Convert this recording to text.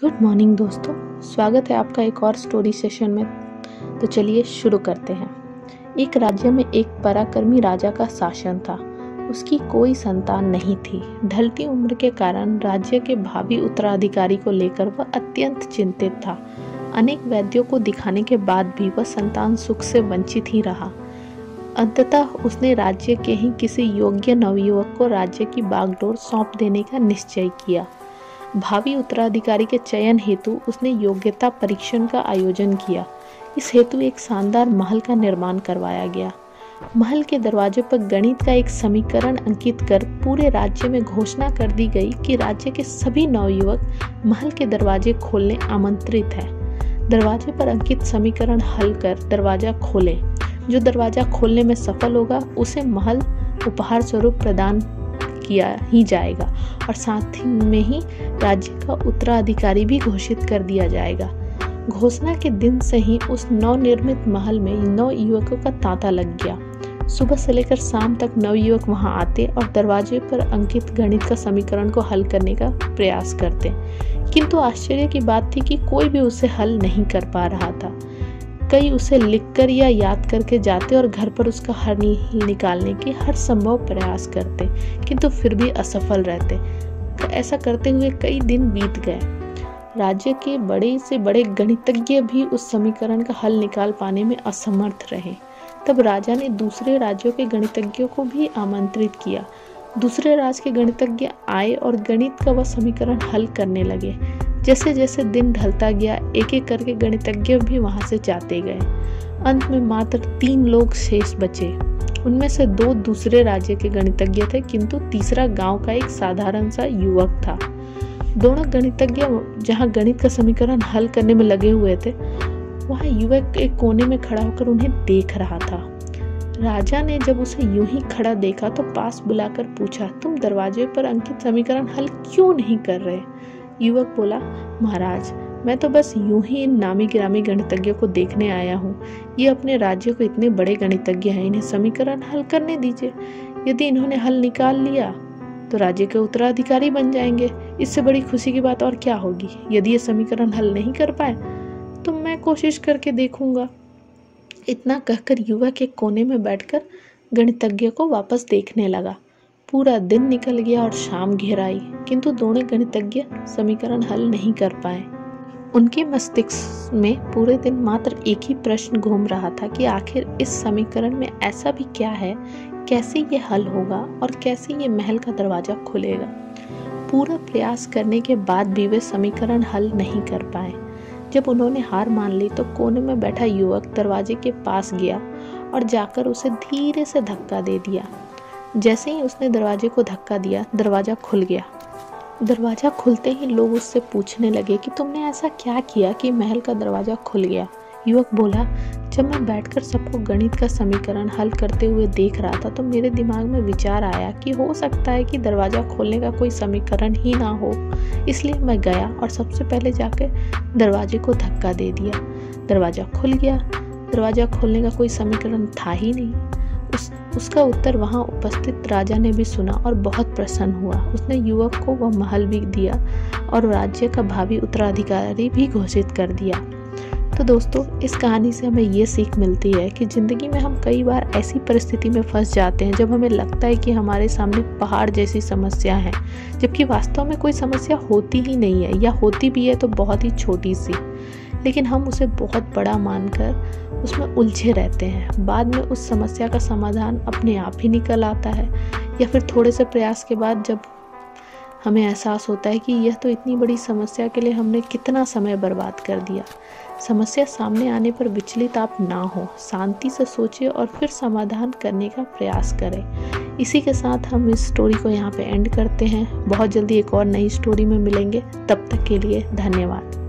Good morning दोस्तों, स्वागत है आपका एक और स्टोरी सेशन में। तो चलिए शुरू करते हैं। एक राज्य में एक पराक्रमी राजा का शासन था। उसकी कोई संतान नहीं थी। ढलती उम्र के कारण राज्य के भावी उत्तराधिकारी को लेकर वह अत्यंत चिंतित था। अनेक वैद्यों को दिखाने के बाद भी वह संतान सुख से वंचित ही रहा। अंततः उसने राज्य के ही किसी योग्य नवयुवक को राज्य की बागडोर सौंप देने का निश्चय किया। भावी उत्तराधिकारी के चयन हेतु उसने योग्यता परीक्षण का आयोजन किया। इस हेतु एक शानदार महल का निर्माण करवाया गया। महल के दरवाजे पर गणित का एक समीकरण अंकित कर पूरे राज्य में घोषणा कर दी गई कि राज्य के सभी नवयुवक महल के दरवाजे खोलने आमंत्रित है। दरवाजे पर अंकित समीकरण हल कर दरवाजा खोलें। जो दरवाजा खोलने में सफल होगा उसे महल उपहार स्वरूप प्रदान किया ही जाएगा और साथ ही में ही राज्य का उत्तराधिकारी भी घोषित कर दिया जाएगा। घोषणा के दिन से ही उस नवनिर्मित महल में 9 युवकों का तांता लग गया। सुबह से लेकर शाम तक 9 युवक वहां आते और दरवाजे पर अंकित गणित का समीकरण को हल करने का प्रयास करते, किंतु आश्चर्य की बात थी कि कोई भी उसे हल नहीं कर पा रहा था। कई उसे लिखकर या याद करके जाते और घर पर उसका हल निकालने की हर संभव प्रयास करते, किंतु फिर भी असफल रहते। ऐसा करते हुए कई दिन बीत गए। राज्य के बड़े से बड़े गणितज्ञ भी उस समीकरण का हल निकाल पाने में असमर्थ रहे। तब राजा ने दूसरे राज्यों के गणितज्ञों को भी आमंत्रित किया। दूसरे राज्य के गणितज्ञ आए और गणित का वह समीकरण हल करने लगे। जैसे जैसे दिन ढलता गया, एक एक करके गणितज्ञ भी वहां से जाते गए। अंत में मात्र 3 लोग शेष बचे। उनमें से 2 दूसरे राज्य के गणितज्ञ थे, किंतु तीसरा गांव का एक साधारण सा युवक था। दोनों गणितज्ञ जहां गणित का समीकरण हल करने में लगे हुए थे, वहां युवक एक कोने में खड़ा होकर उन्हें देख रहा था। राजा ने जब उसे यूं ही खड़ा देखा तो पास बुलाकर पूछा, तुम दरवाजे पर अंकित समीकरण हल क्यों नहीं कर रहे? युवक बोला, महाराज, मैं तो बस यूं ही इन नामी गिरामी गणितज्ञों को देखने आया हूँ। ये अपने राज्य को इतने बड़े गणितज्ञ हैं, इन्हें समीकरण हल करने दीजिए। यदि इन्होंने हल निकाल लिया तो राज्य के उत्तराधिकारी बन जाएंगे। इससे बड़ी खुशी की बात और क्या होगी। यदि ये समीकरण हल नहीं कर पाए तो मैं कोशिश करके देखूंगा। इतना कहकर युवक एक कोने में बैठकर गणितज्ञ को वापस देखने लगा। पूरा दिन निकल गया और शाम घेर आई, किंतु दोनों गणितज्ञ समीकरण हल नहीं कर पाए। उनके मस्तिष्क में पूरे दिन मात्र एक ही प्रश्न घूम रहा था कि आखिर इस समीकरण में ऐसा भी क्या है, कैसे ये हल होगा और कैसे ये महल का दरवाजा खुलेगा। पूरा प्रयास करने के बाद भी वे समीकरण हल नहीं कर पाए। जब उन्होंने हार मान ली तो कोने में बैठा युवक दरवाजे के पास गया और जाकर उसे धीरे से धक्का दे दिया। जैसे ही उसने दरवाजे को धक्का दिया, दरवाजा खुल गया। दरवाजा खुलते ही लोग उससे पूछने लगे कि तुमने ऐसा क्या किया कि महल का दरवाजा खुल गया? युवक बोला, जब मैं बैठकर सबको गणित का समीकरण हल करते हुए देख रहा था तो मेरे दिमाग में विचार आया कि हो सकता है कि दरवाजा खोलने का कोई समीकरण ही ना हो। इसलिए मैं गया और सबसे पहले जाकर दरवाजे को धक्का दे दिया। दरवाजा खुल गया। दरवाजा खोलने का कोई समीकरण था ही नहीं। उसका उत्तर वहां उपस्थित राजा ने भी सुना और बहुत प्रसन्न हुआ। उसने युवक को वह महल भी दिया और राज्य का भावी उत्तराधिकारी भी घोषित कर दिया। तो दोस्तों, इस कहानी से हमें ये सीख मिलती है कि ज़िंदगी में हम कई बार ऐसी परिस्थिति में फंस जाते हैं जब हमें लगता है कि हमारे सामने पहाड़ जैसी समस्या है, जबकि वास्तव में कोई समस्या होती ही नहीं है, या होती भी है तो बहुत ही छोटी सी। लेकिन हम उसे बहुत बड़ा मानकर उसमें उलझे रहते हैं। बाद में उस समस्या का समाधान अपने आप ही निकल आता है, या फिर थोड़े से प्रयास के बाद जब हमें एहसास होता है कि यह तो इतनी बड़ी समस्या के लिए हमने कितना समय बर्बाद कर दिया। समस्या सामने आने पर विचलित आप ना हो, शांति से सोचिए और फिर समाधान करने का प्रयास करें। इसी के साथ हम इस स्टोरी को यहाँ पे एंड करते हैं। बहुत जल्दी एक और नई स्टोरी में मिलेंगे। तब तक के लिए धन्यवाद।